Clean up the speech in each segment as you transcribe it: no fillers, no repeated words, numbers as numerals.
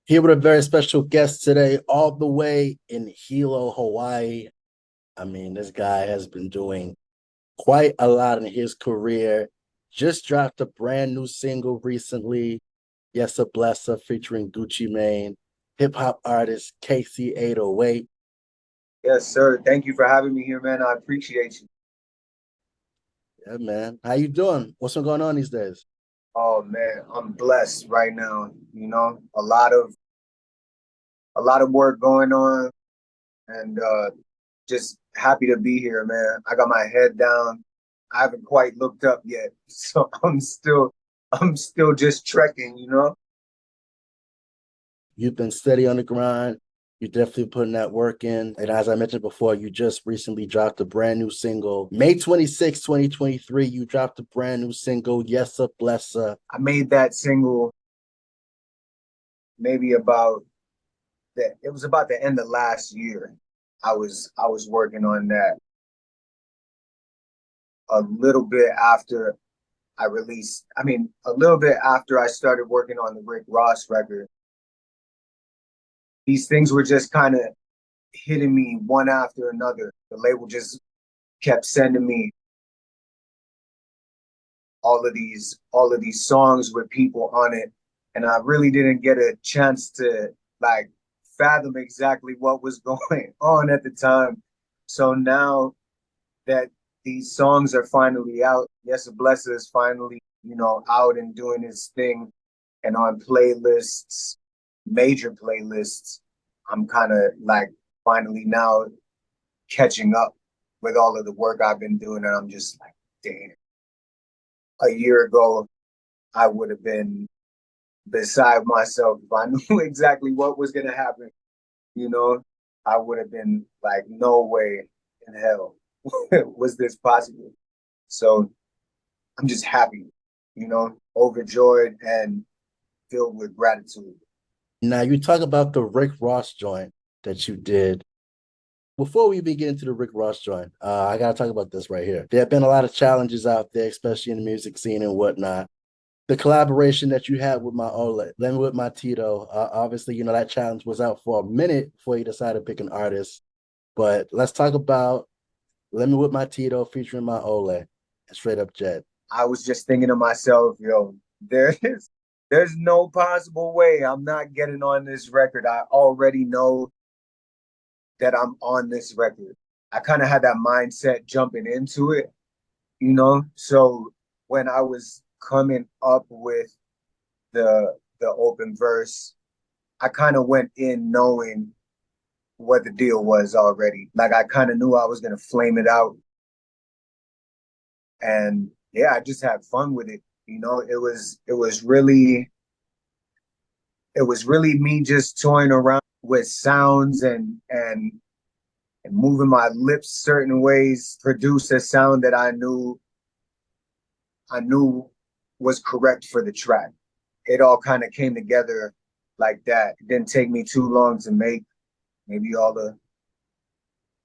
Here with a very special guest today, all the way in Hilo, Hawaii. I mean, this guy has been doing quite a lot in his career. Just dropped a brand new single recently, Yessah Blessah featuring Gucci Mane, hip hop artist Casey808. Yes, sir. Thank you for having me here, man. I appreciate you. Yeah, man. How you doing? What's been going on these days? Oh man, I'm blessed right now. A lot of work going on and just happy to be here, man. I got my head down. I haven't quite looked up yet. So I'm still just trekking. You've been steady on the grind. You're definitely putting that work in. And as I mentioned before, you just recently dropped a brand new single. May 26, 2023, you dropped a brand new single, Yessah Blessah. I made that single maybe about that it was about the end of last year. I was working on that a little bit after a little bit after I started working on the Rick Ross record. These things were just kind of hitting me one after another. The label just kept sending me all of these songs with people on it, and I really didn't get a chance to like fathom exactly what was going on at the time. So now that these songs are finally out, Yessah Blessah is finally, out and doing his thing and on playlists, major playlists. I'm kind of like finally now catching up with all of the work I've been doing, and I'm just like, damn. A year ago, I would have been beside myself if I knew exactly what was gonna happen. You know, I would have been like, no way in hell was this possible. So I'm just happy, overjoyed and filled with gratitude. Now, you talk about the Rick Ross joint that you did. Before we begin into the Rick Ross joint, I got to talk about this right here. There have been a lot of challenges out there, especially in the music scene and whatnot. The collaboration that you had with Maoli, then with My Tito, obviously, that challenge was out for a minute before you decided to pick an artist. But let's talk about Let Me With My Tito featuring Maoli and Straight Up Jed. I was just thinking to myself, yo, there's no possible way I'm not getting on this record. I already know that I'm on this record. I kind of had that mindset jumping into it. So when I was coming up with the open verse, I kind of went in knowing what the deal was already. Like I kind of knew I was gonna flame it out, and yeah, I just had fun with it. It was really me just toying around with sounds and moving my lips certain ways, produce a sound that I knew was correct for the track. It all kind of came together like that. It didn't take me too long to make. Maybe all the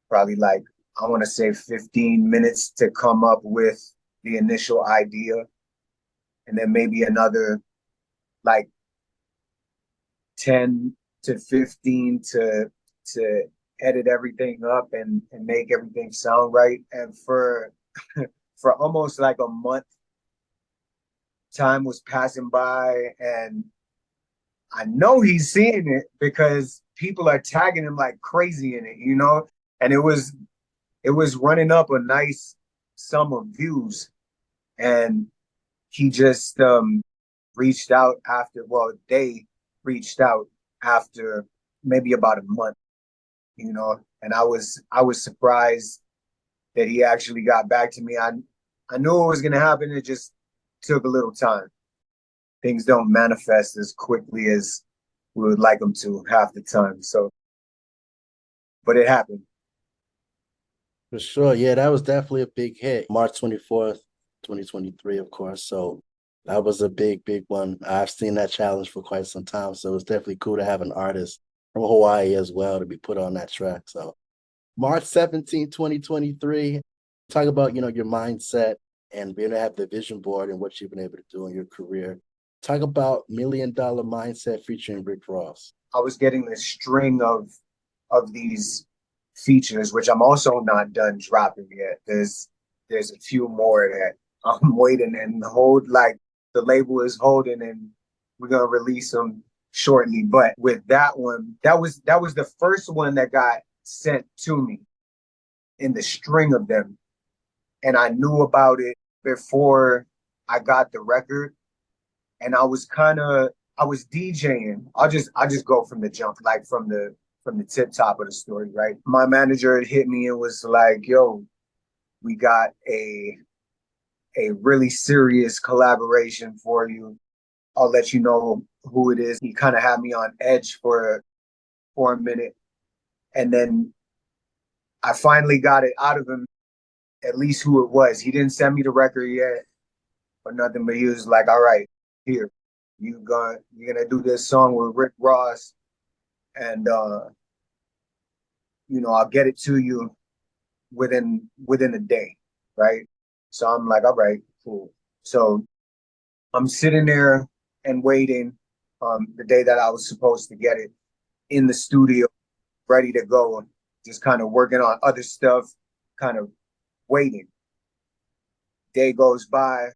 probably like I want to say 15 minutes to come up with the initial idea, and then maybe another like 10 to 15 to edit everything up and make everything sound right. And for almost like a month, time was passing by, and I know he's seeing it because people are tagging him like crazy in it. And it was running up a nice sum of views, and he just reached out after. Well, they reached out after maybe about a month. And I was surprised that he actually got back to me. I knew it was gonna happen. It just took a little time. Things don't manifest as quickly as we would like them to half the time. So, but it happened. For sure. Yeah, that was definitely a big hit. March 24th, 2023, of course. So that was a big, big one. I've seen that challenge for quite some time. So it's definitely cool to have an artist from Hawaii as well to be put on that track. So March 17th, 2023, talk about, your mindset and being able to have the vision board and what you've been able to do in your career. Talk about $1 Million Mindset featuring Rick Ross. I was getting this string of these features, which I'm also not done dropping yet. There's a few more that I'm waiting and hold, like the label is holding, and we're gonna release them shortly. But with that one, that was the first one that got sent to me in the string of them, and I knew about it before I got the record, and I was DJing. I'll just go from the jump, like from the tip top of the story, right? My manager had hit me and was like, "Yo, we got a really serious collaboration for you. I'll let you know who it is." He kind of had me on edge for a minute, and then I finally got it out of him, at least who it was. He didn't send me the record yet or nothing, but he was like, "All right, here, you're gonna do this song with Rick Ross, and I'll get it to you within a day," right? So I'm like, "All right, cool." So I'm sitting there and waiting, the day that I was supposed to get it, in the studio, ready to go, just kind of working on other stuff, kind of waiting. Day goes by,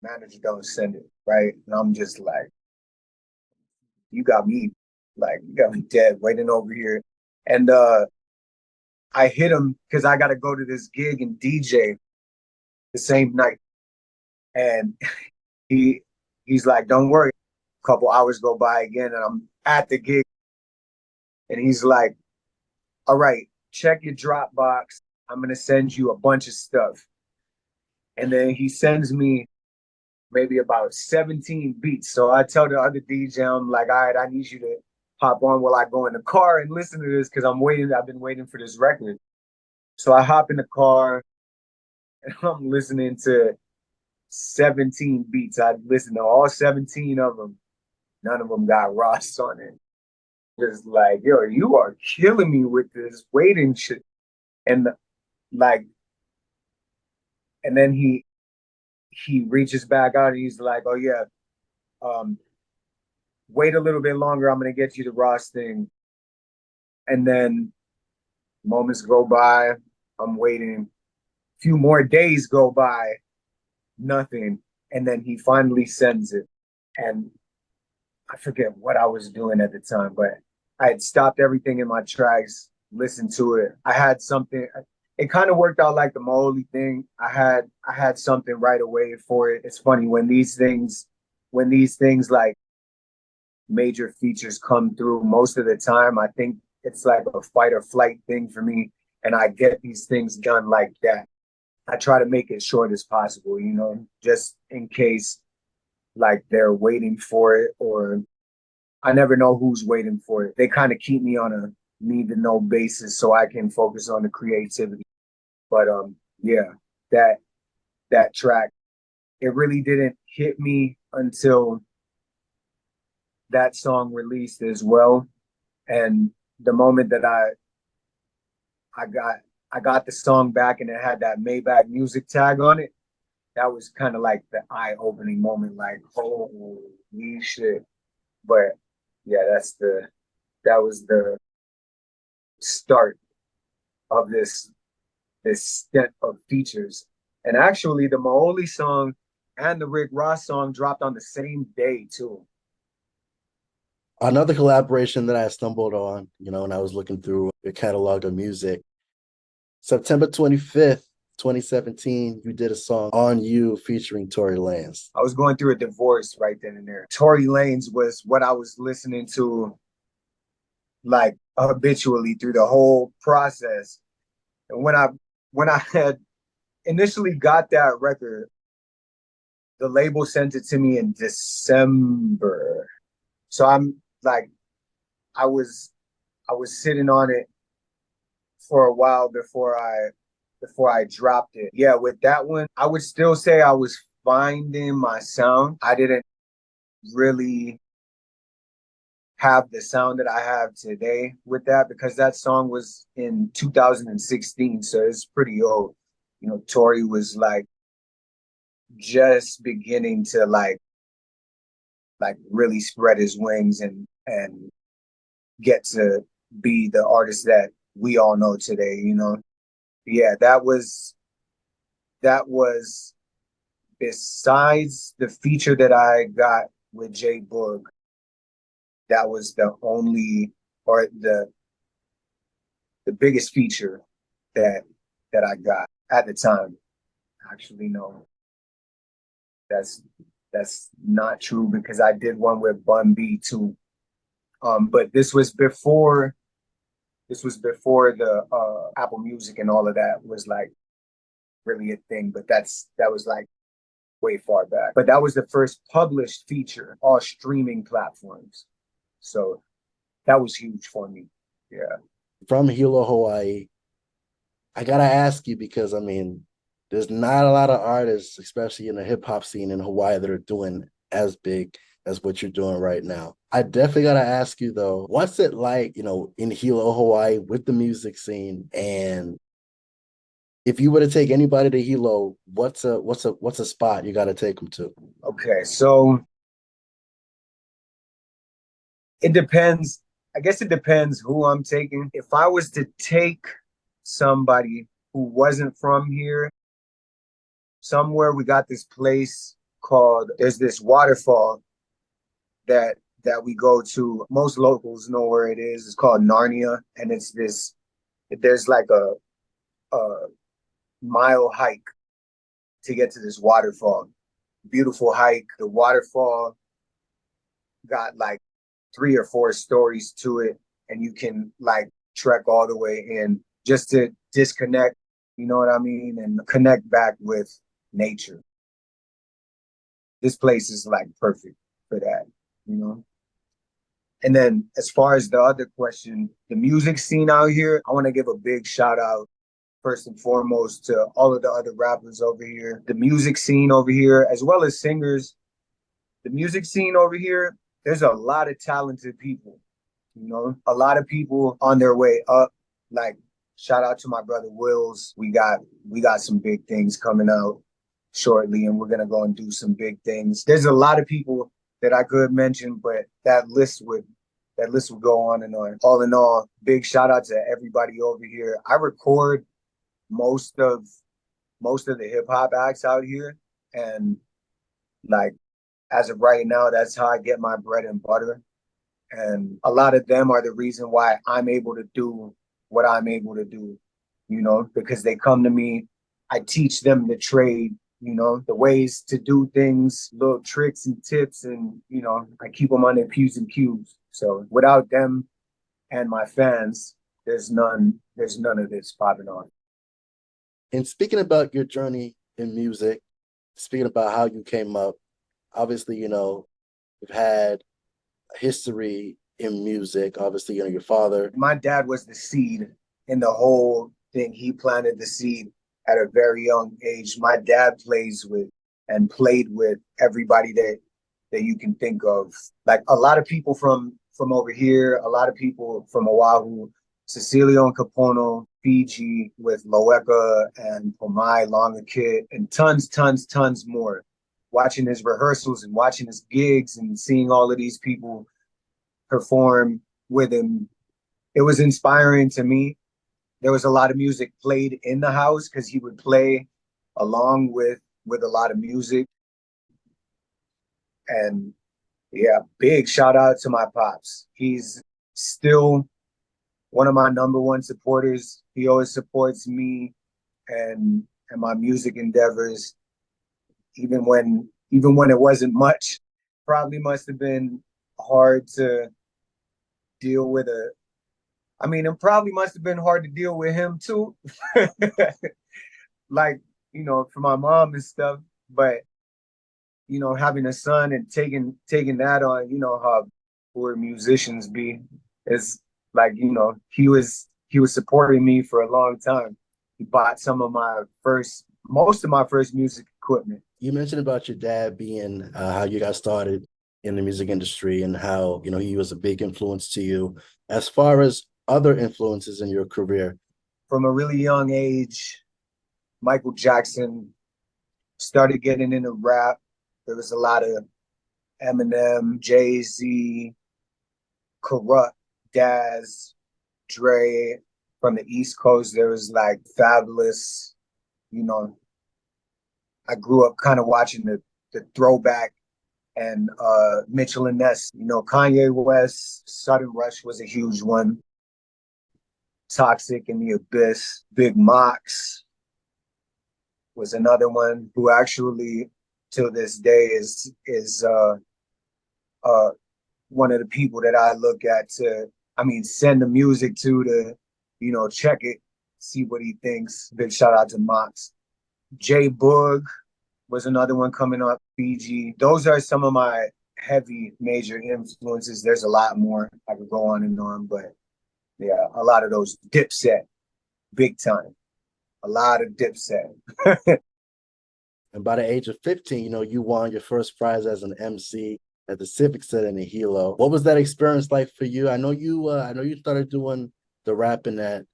manager don't send it, right? And I'm just like, you got me dead waiting over here. And I hit him because I got to go to this gig and DJ the same night. And he's like, "Don't worry." A couple hours go by again, and I'm at the gig, and he's like, "All right, check your Dropbox. I'm gonna send you a bunch of stuff." And then he sends me maybe about 17 beats. So I tell the other DJ, I'm like, "All right, I need you to hop on while I go in the car and listen to this because I'm waiting. I've been waiting for this record." So I hop in the car and I'm listening to 17 beats. I listened to all 17 of them. None of them got Ross on it. Just like, "Yo, you are killing me with this waiting shit." And like, and then he reaches back out and he's like, "Oh yeah, um, wait a little bit longer. I'm gonna get you the Ross thing." And then moments go by. I'm waiting. A few more days go by. Nothing. And then he finally sends it. And I forget what I was doing at the time, but I had stopped everything in my tracks, listened to it. I had something. It kind of worked out like the Maoli thing. I had something right away for it. It's funny when these things like major features come through. Most of the time, I think it's like a fight or flight thing for me, and I get these things done like that. I try to make it short as possible, just in case like they're waiting for it, or I never know who's waiting for it. They kind of keep me on a need to know basis so I can focus on the creativity. But yeah, that that track, it really didn't hit me until that song released as well. And the moment that I got I got the song back and it had that Maybach music tag on it, that was kind of like the eye-opening moment, like, holy shit. But yeah, that was the start of this stint of features. And actually the Maoli song and the Rick Ross song dropped on the same day too. Another collaboration that I stumbled on, when I was looking through your catalog of music, September 25th, 2017, you did a song On You featuring Tory Lanez. I was going through a divorce right then and there. Tory Lanez was what I was listening to like habitually through the whole process. And when I had initially got that record, the label sent it to me in December. So I'm like, I was sitting on it for a while before I dropped it. Yeah, with that one, I would still say I was finding my sound. I didn't really have the sound that I have today with that because that song was in 2016, so it's pretty old. Tory was like just beginning to like like really spread his wings and get to be the artist that we all know today, you know. Yeah, that was besides the feature that I got with J Boog, that was the only or the biggest feature that I got at the time. Actually, no, that's that's not true because I did one with Bun B too. But this was before the Apple Music and all of that was like really a thing. But that was like way far back. But that was the first published feature on streaming platforms. So that was huge for me. Yeah. From Hilo, Hawaii, I gotta ask you because I mean, there's not a lot of artists, especially in the hip hop scene in Hawaii, that are doing as big as what you're doing right now. I definitely gotta ask you though, what's it like, in Hilo, Hawaii, with the music scene? And if you were to take anybody to Hilo, what's a spot you gotta take them to? Okay. So it depends. I guess it depends who I'm taking. If I was to take somebody who wasn't from here, somewhere we got this place called, there's this waterfall that we go to. Most locals know where it is. It's called Narnia, and there's like a mile hike to get to this waterfall. Beautiful hike. The waterfall got like 3 or 4 stories to it, and you can like trek all the way in just to disconnect, you know what I mean, and connect back with nature. This place is like perfect for that, you know. And then as far as the other question, the music scene out here, I want to give a big shout out first and foremost to all of the other rappers over here. The music scene over here, as well as singers, the music scene over here, there's a lot of talented people, you know, a lot of people on their way up. Like, shout out to my brother Wills. We got some big things coming out shortly, and we're gonna go and do some big things. There's a lot of people that I could mention, but that list would go on and on. All in all, big shout out to everybody over here. I record most of the hip hop acts out here, and like as of right now, that's how I get my bread and butter. And a lot of them are the reason why I'm able to do what I'm able to do, you know, because they come to me. I teach them the trade, you know, the ways to do things, little tricks and tips, and, you know, I keep them on their P's and Q's. So without them and my fans, there's none of this popping on. And speaking about your journey in music, speaking about how you came up, obviously, you've had a history in music. Obviously, your father. My dad was the seed in the whole thing. He planted the seed at a very young age. My dad plays with and played with everybody that you can think of. Like a lot of people from over here, a lot of people from Oahu, Cecilio and Capono, Fiji with Loeka and Pomai, Longakit, and tons more. Watching his rehearsals and watching his gigs and seeing all of these people perform with him, it was inspiring to me. There was a lot of music played in the house because he would play along with a lot of music. And yeah, big shout out to my pops. He's still one of my number one supporters. He always supports me and my music endeavors, even when it wasn't much. Probably must have been hard to deal with a I mean, it probably must have been hard to deal with him too. Like, for my mom and stuff. But, having a son and taking that on, how poor musicians be. It's like, he was supporting me for a long time. He bought most of my first music equipment. You mentioned about your dad being how you got started in the music industry and how, he was a big influence to you. As far as other influences in your career? From a really young age, Michael Jackson, started getting into rap. There was a lot of Eminem, Jay-Z, Corrupt, Daz, Dre. From the East Coast, there was like Fabulous. You know, I grew up kind of watching the throwback and Mitchell and Ness. You know, Kanye West, Sudden Rush was a huge one. Toxic and the Abyss. Big Mox was another one who actually till this day is one of the people that I look at to, I mean, send the music to, you know, check it, see what he thinks. Big shout out to Mox. J Boog was another one coming up. Fiji. Those are some of my heavy major influences. There's a lot more I could go on and on, but yeah, a lot of those. Dipset, big time. A lot of Dipset. And by the age of 15, you know, you won your first prize as an MC at the Civic Center in Hilo. What was that experience like for you? I know you started doing the rapping at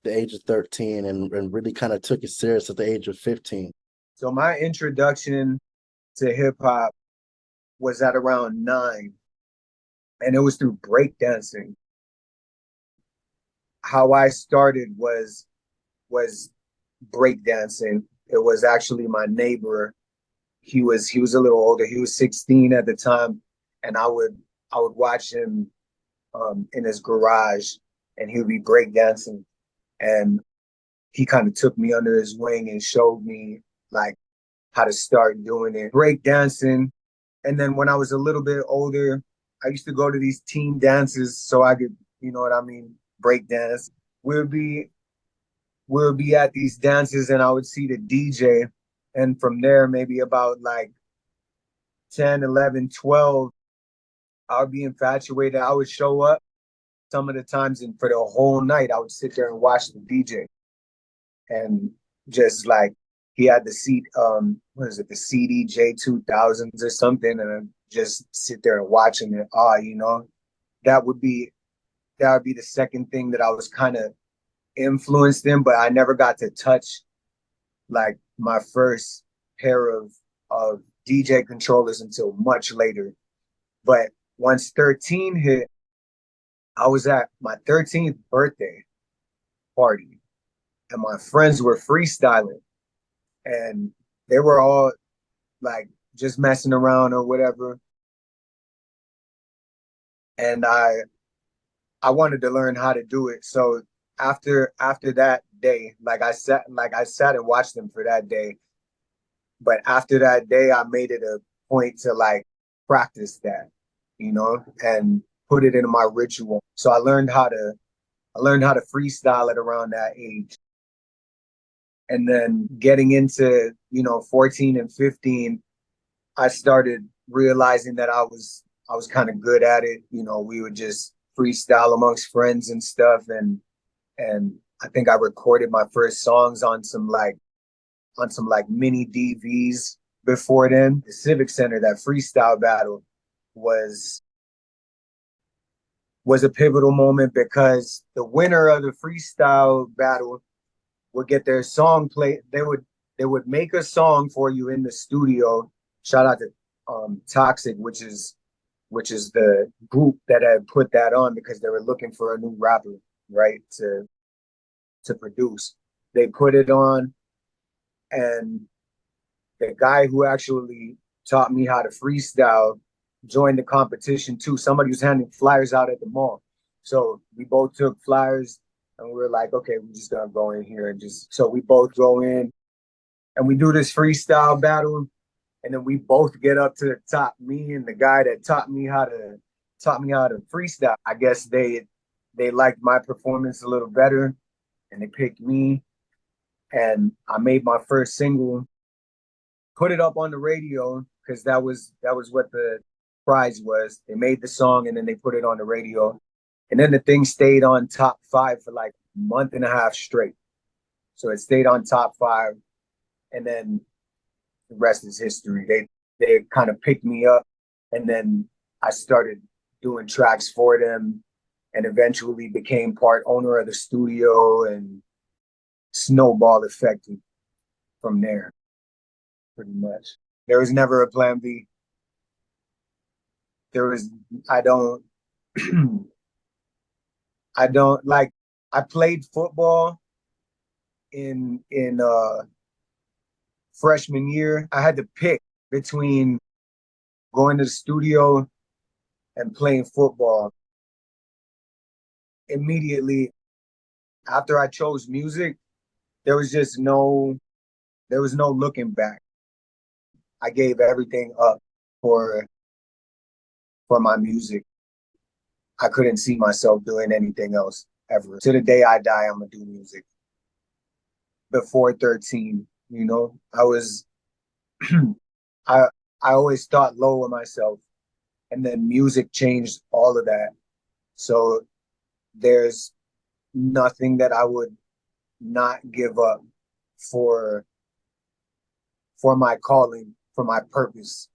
the age of 13 and really kind of took it serious at the age of 15. So my introduction to hip hop was at around 9, and it was through breakdancing. How I started was breakdancing. It was actually my neighbor. He was a little older. He was 16 at the time, and I would watch him in his garage, and he would be breakdancing. And he kind of took me under his wing and showed me like how to start doing it, breakdancing. And then when I was a little bit older, I used to go to these team dances so I could, you know what I mean, break dance. We'll be at these dances and I would see the DJ. And from there, maybe about like 10, 11, 12, I would be infatuated. I would show up some of the times, and for the whole night, I would sit there and watch the DJ. And just like, he had the seat, what is it, the CDJ 2000s or something, and I'd just sit there and watching it. You know, that would be the second thing that I was kind of influenced in, but I never got to touch like my first pair of DJ controllers until much later. But once 13 hit, I was at my 13th birthday party, and my friends were freestyling, and they were all like just messing around or whatever. And I wanted to learn how to do it. So after that day, like I sat and watched them for that day. But after that day, I made it a point to like practice that, you know, and put it into my ritual. So I learned how to freestyle at around that age. And then getting into, you know, 14 and 15, I started realizing that I was kind of good at it. You know, we would just freestyle amongst friends and stuff. And I think I recorded my first songs on some mini DVs before then. The Civic Center, that freestyle battle was a pivotal moment because the winner of the freestyle battle would get their song played. They would make a song for you in the studio. Shout out to Toxic, which is the group that had put that on because they were looking for a new rapper, right, to produce. They put it on, and the guy who actually taught me how to freestyle joined the competition too. Somebody was handing flyers out at the mall. So we both took flyers and we were like, okay, we're just gonna go in here and so we both go in and we do this freestyle battle. And then we both get up to the top. Me and the guy that taught me how to freestyle. I guess they liked my performance a little better, and they picked me. And I made my first single, put it up on the radio because that was what the prize was. They made the song and then they put it on the radio, and then the thing stayed on top 5 for like a month and a half straight. So it stayed on top 5, and then the rest is history. They kind of picked me up, and then I started doing tracks for them, and eventually became part owner of the studio, and snowball effected from there. Pretty much, there was never a plan B. There was, I don't, I don't like, I played football in freshman year. I had to pick between going to the studio and playing football. Immediately after I chose music, there was just there was no looking back. I gave everything up for for my music. I couldn't see myself doing anything else ever. To the day I die, I'm gonna do music. Before 13, you know, I I always thought low of myself, and then music changed all of that. So there's nothing that I would not give up for for my calling, for my purpose,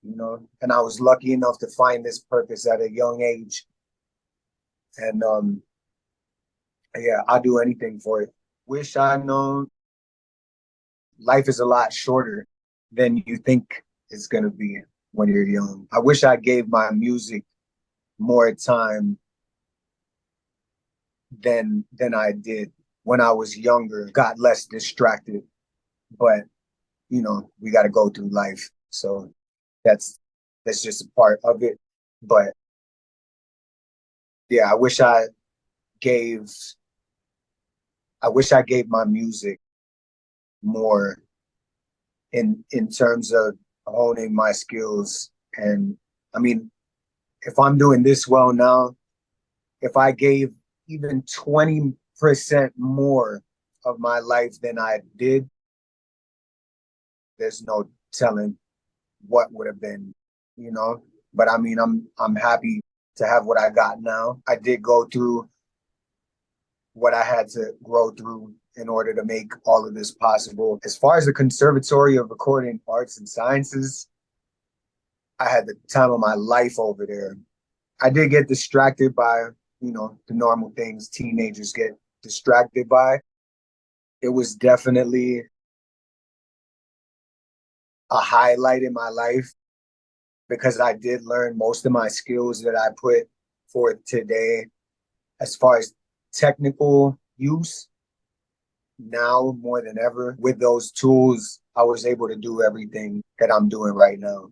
you know. And I was lucky enough to find this purpose at a young age. And yeah, I'll do anything for it. Wish I known life is a lot shorter than you think it's gonna be when you're young. I wish I gave my music more time than I did when I was younger, got less distracted. But you know, we gotta go through life. So that's that's just a part of it. But yeah, gave I wish I gave my music more in terms of honing my skills. And I mean, if I'm doing this well now, if I gave even 20% more of my life than I did, there's no telling what would have been, you know. But I mean, I'm happy to have what I got now. I did go through what I had to grow through in order to make all of this possible. As far as the Conservatory of Recording Arts and Sciences, I had the time of my life over there. I did get distracted by, you know, the normal things teenagers get distracted by. It was definitely a highlight in my life because I did learn most of my skills that I put forth today as far as technical use. Now more than ever, with those tools, I was able to do everything that I'm doing right now.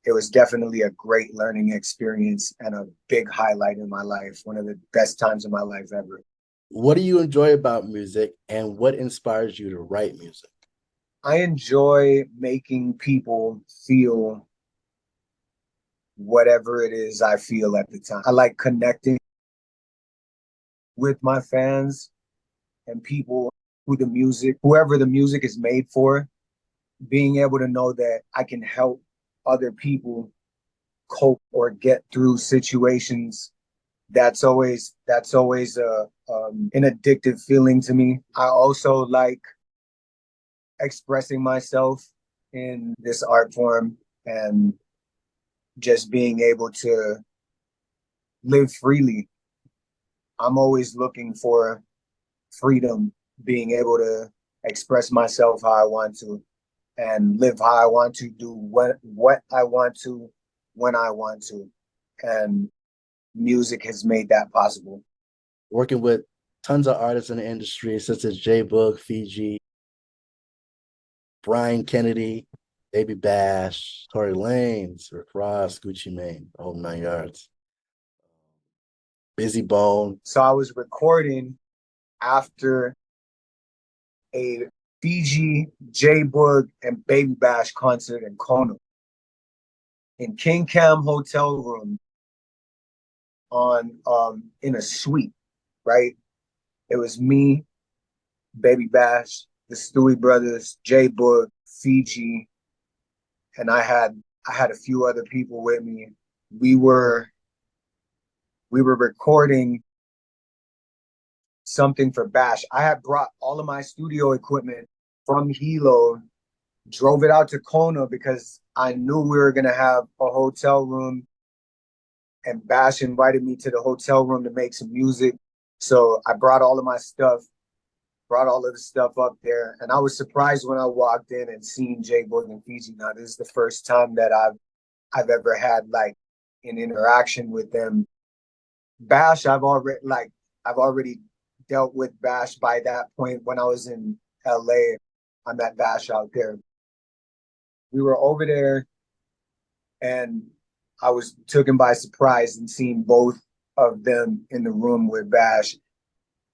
It was definitely a great learning experience and a big highlight in my life, one of the best times of my life ever. What do you enjoy about music, and what inspires you to write music? I enjoy making people feel whatever it is I feel at the time. I like connecting with my fans and people whoever the music is made for, being able to know that I can help other people cope or get through situations. That's always an addictive feeling to me. I also like expressing myself in this art form and just being able to live freely. I'm always looking for freedom, being able to express myself how I want to and live how I want to, do what I want to, when I want to. And music has made that possible. Working with tons of artists in the industry, such as J Boog, Fiji, Brian Kennedy, Baby Bash, Tory Lanez, Rick Ross, Gucci Mane, the whole 9 yards. Busy Bone. So I was recording after a Fiji, J Boog, and Baby Bash concert in Kona in King Cam hotel room on in a suite, right? It was me, Baby Bash, the Stewie brothers, J Boog, Fiji, and I had a few other people with me. We were recording something for Bash. I had brought all of my studio equipment from Hilo, drove it out to Kona because I knew we were gonna have a hotel room, and Bash invited me to the hotel room to make some music. So I brought all of my stuff, brought all of the stuff up there, and I was surprised when I walked in and seen J Boog and Fiji. Now this is the first time that I've ever had like in interaction with them. Bash, I've already dealt with Bash by that point. When I was in LA, I met Bash out there. We were over there and I was taken by surprise and seeing both of them in the room with Bash.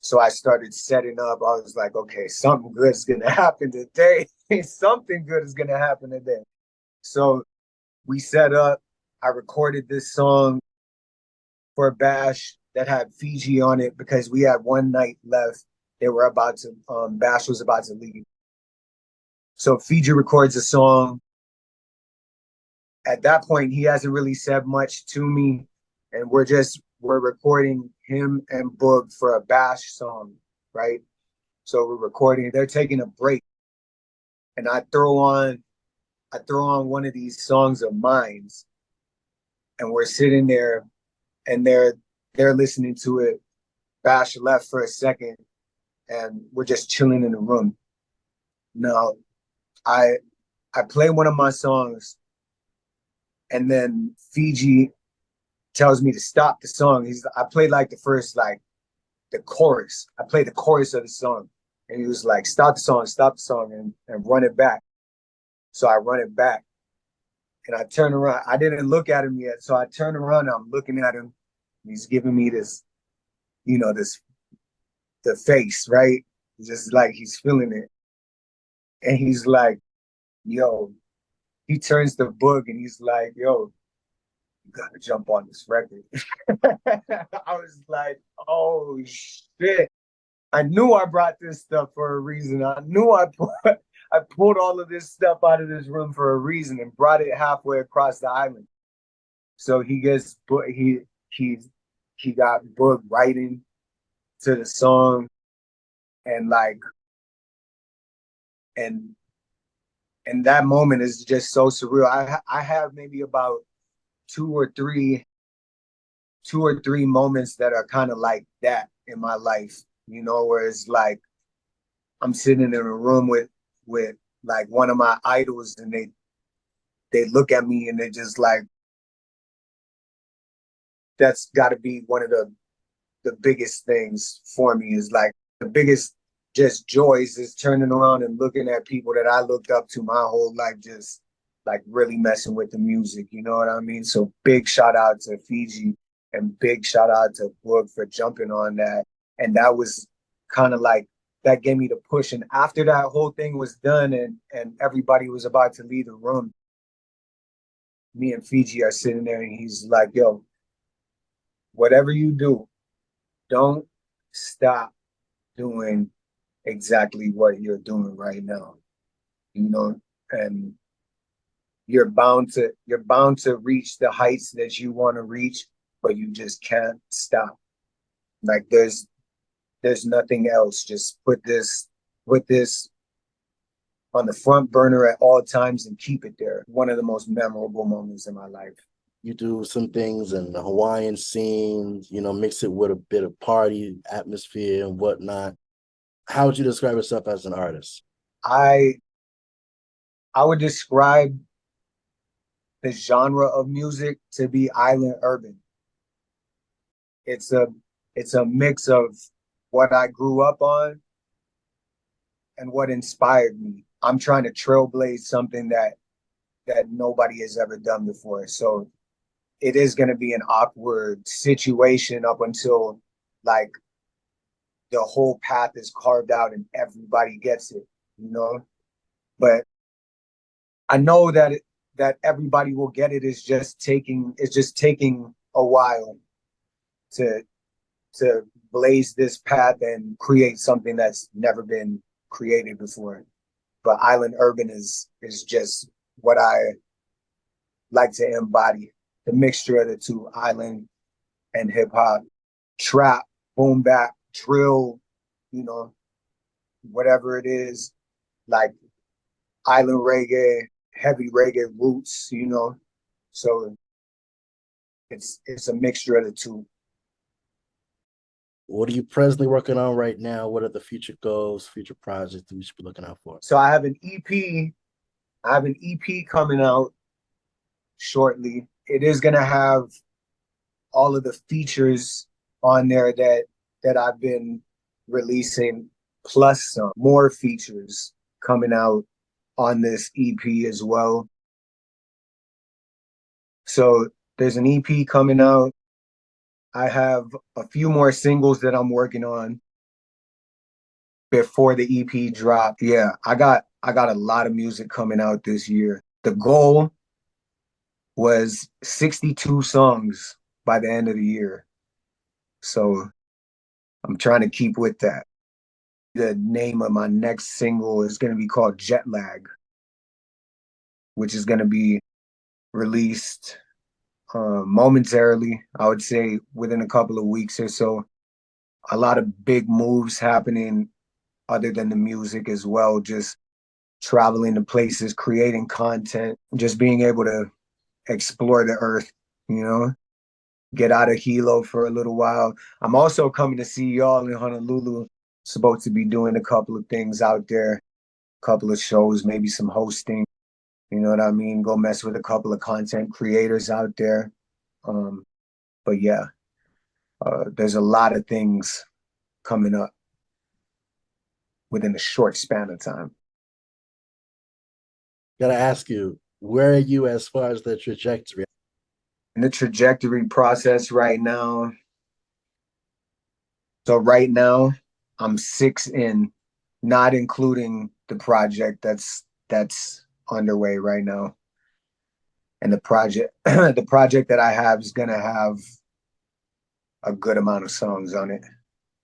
So I started setting up. I was like, okay, something good is gonna happen today. Something good is gonna happen today. So we set up. I recorded this song for Bash that had Fiji on it because we had one night left. They were about to, Bash was about to leave. So Fiji records a song. At that point, he hasn't really said much to me. And we're recording him and Boog for a Bash song, right? So we're recording, they're taking a break. And I throw on one of these songs of mine. And we're sitting there and they're listening to it. Bash left for a second and we're just chilling in the room. Now, I play one of my songs and then Fiji tells me to stop the song. I played like the chorus. I played the chorus of the song. And he was like, stop the song and run it back. So I run it back. And I turn around. I didn't look at him yet. So I turn around and I'm looking at him. He's giving me this, the face, right? Just like he's feeling it. And he's like, yo, he turns to Boog and he's like, yo, you gotta jump on this record. I was like, oh shit. I knew I brought this stuff for a reason. I knew I pulled all of this stuff out of this room for a reason and brought it halfway across the island. So he got Boog writing to the song and that moment is just so surreal. I have maybe about two or three moments that are kind of like that in my life, where it's like I'm sitting in a room with like one of my idols and they look at me and they're just like, that's got to be one of the biggest things for me, is like the biggest just joys is turning around and looking at people that I looked up to my whole life, just like really messing with the music, you know what I mean? So big shout out to Fiji and big shout out to Boog for jumping on that. And that was kind of like, that gave me the push. And after that whole thing was done and everybody was about to leave the room, me and Fiji are sitting there and he's like, yo, whatever you do, don't stop doing exactly what you're doing right now, and you're bound to reach the heights that you want to reach, but you just can't stop. Like there's nothing else. Just put this on the front burner at all times and keep it there. One of the most memorable moments in my life. You do some things in the Hawaiian scene, mix it with a bit of party atmosphere and whatnot. How would you describe yourself as an artist? I would describe the genre of music to be island urban. It's a mix of what I grew up on and what inspired me. I'm trying to trailblaze something that nobody has ever done before. So it is going to be an awkward situation up until like the whole path is carved out and everybody gets it, But I know that everybody will get it. It's just taking a while to blaze this path and create something that's never been created before. But island urban is just what I like to embody. The mixture of the two, island and hip hop, trap, boom bap, drill, whatever it is, like island reggae, heavy reggae roots, So it's a mixture of the two. What are you presently working on right now? What are the future goals, future projects that we should be looking out for? So I have an EP coming out shortly. it is gonna have all of the features on there that I've been releasing, plus some more features coming out on this EP as well. So there's an EP coming out. I have a few more singles that I'm working on before the EP drop. Yeah, I got a lot of music coming out this year. The goal was 62 songs by the end of the year. So I'm trying to keep with that. The name of my next single is going to be called Jet Lag, which is going to be released momentarily, I would say within a couple of weeks or so. A lot of big moves happening other than the music as well, just traveling to places, creating content, just being able to explore the earth, you know, get out of Hilo for a little while. I'm also coming to see y'all in Honolulu. Supposed to be doing a couple of things out there, a couple of shows, maybe some hosting. You know what I mean? Go mess with a couple of content creators out there. But yeah, there's a lot of things coming up within a short span of time. Gotta ask you, where are you as far as the trajectory? In the trajectory process right now. So right now, I'm 6 in, not including the project that's underway right now. And the project the project that I have is gonna have a good amount of songs on it.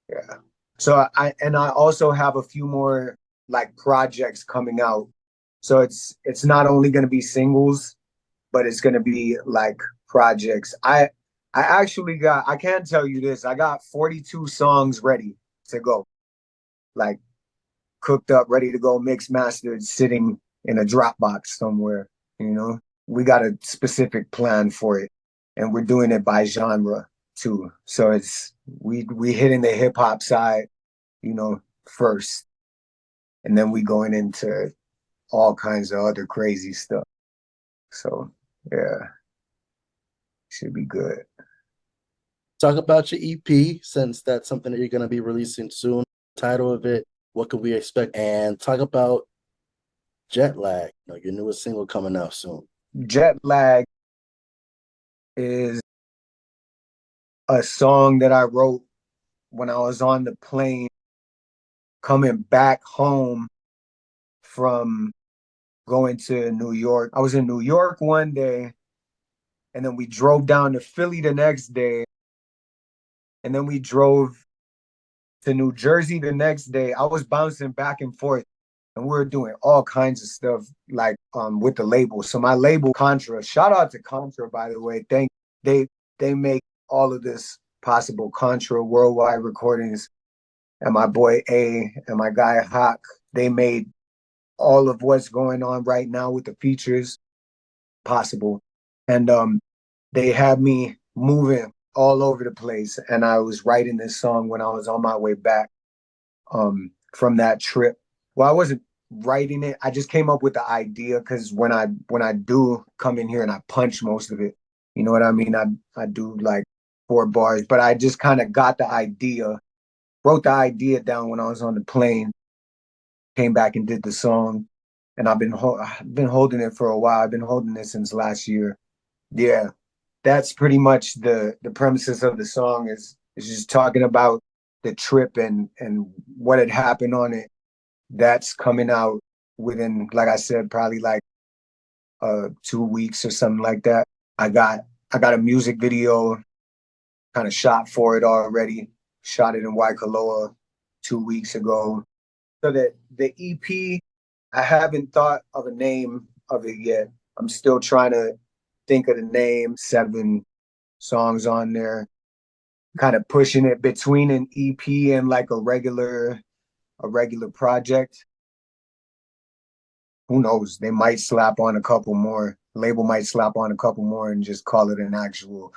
Yeah. So I also have a few more like projects coming out. So it's not only gonna be singles, but it's gonna be like projects. I actually got, I can't tell you this, I got 42 songs ready to go. Like cooked up, ready to go, mixed, mastered, sitting in a Dropbox somewhere, you know? We got a specific plan for it. And we're doing it by genre too. So it's we hitting the hip hop side, you know, first. And then we going into all kinds of other crazy stuff. So yeah, should be good. Talk about your EP, since that's something that you're going to be releasing soon. Title of it, what can we expect? And talk about Jet Lag, your newest single coming out soon. Jet Lag is a song that I wrote when I was on the plane coming back home from going to New York. I was in New York one day, and then we drove down to Philly the next day, and then we drove to New Jersey the next day. I was bouncing back and forth, and we were doing all kinds of stuff like with the label. So my label Contra, shout out to Contra, by the way. They make all of this possible. Contra Worldwide Recordings and my boy A and my guy Hawk. They made all of what's going on right now with the features possible. And they had me moving all over the place. And I was writing this song when I was on my way back from that trip. Well, I wasn't writing it. I just came up with the idea because when I do come in here and I punch most of it, you know what I mean? I do like 4 bars, but I just kind of got the idea, wrote the idea down when I was on the plane, came back and did the song. And I've been holding it for a while. I've been holding it since last year. Yeah, that's pretty much the premises of the song is just talking about the trip and what had happened on it. That's coming out within, like I said, probably like 2 weeks or something like that. I got a music video kind of shot for it already. Shot it in Waikoloa 2 weeks ago. So that the EP, I haven't thought of a name of it yet. I'm still trying to think of the name. 7 songs on there, kind of pushing it between an EP and like a regular project. Who knows? They might slap on a couple more. Label might slap on a couple more and just call it an actual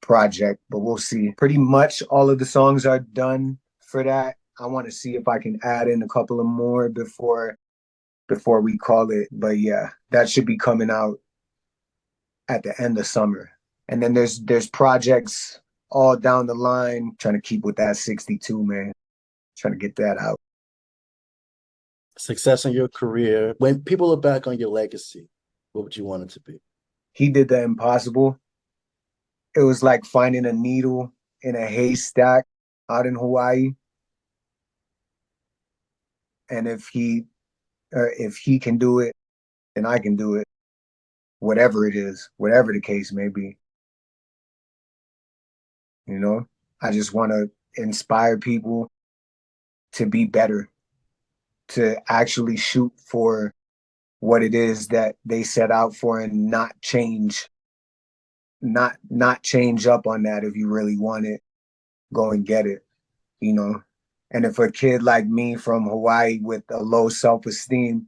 project, but we'll see. Pretty much all of the songs are done for that. I want to see if I can add in a couple of more before we call it. But yeah, that should be coming out at the end of summer. And then there's projects all down the line, trying to keep with that 62, man. Trying to get that out. Success in your career. When people look back on your legacy, what would you want it to be? He did the impossible. It was like finding a needle in a haystack out in Hawaii. And if he can do it, then I can do it. Whatever it is, whatever the case may be. You know, I just want to inspire people to be better, to actually shoot for what it is that they set out for and not change, not change up on that. If you really want it, go and get it, you know. And if a kid like me from Hawaii with a low self-esteem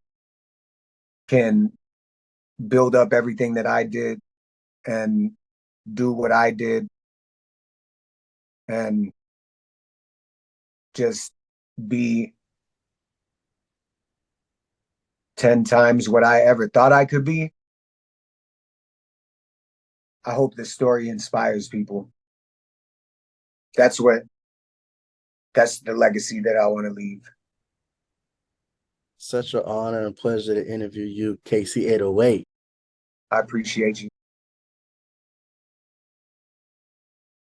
can build up everything that I did and do what I did and just be 10 times what I ever thought I could be, I hope the story inspires people. That's the legacy that I want to leave. Such an honor and pleasure to interview you, Casey808. I appreciate you.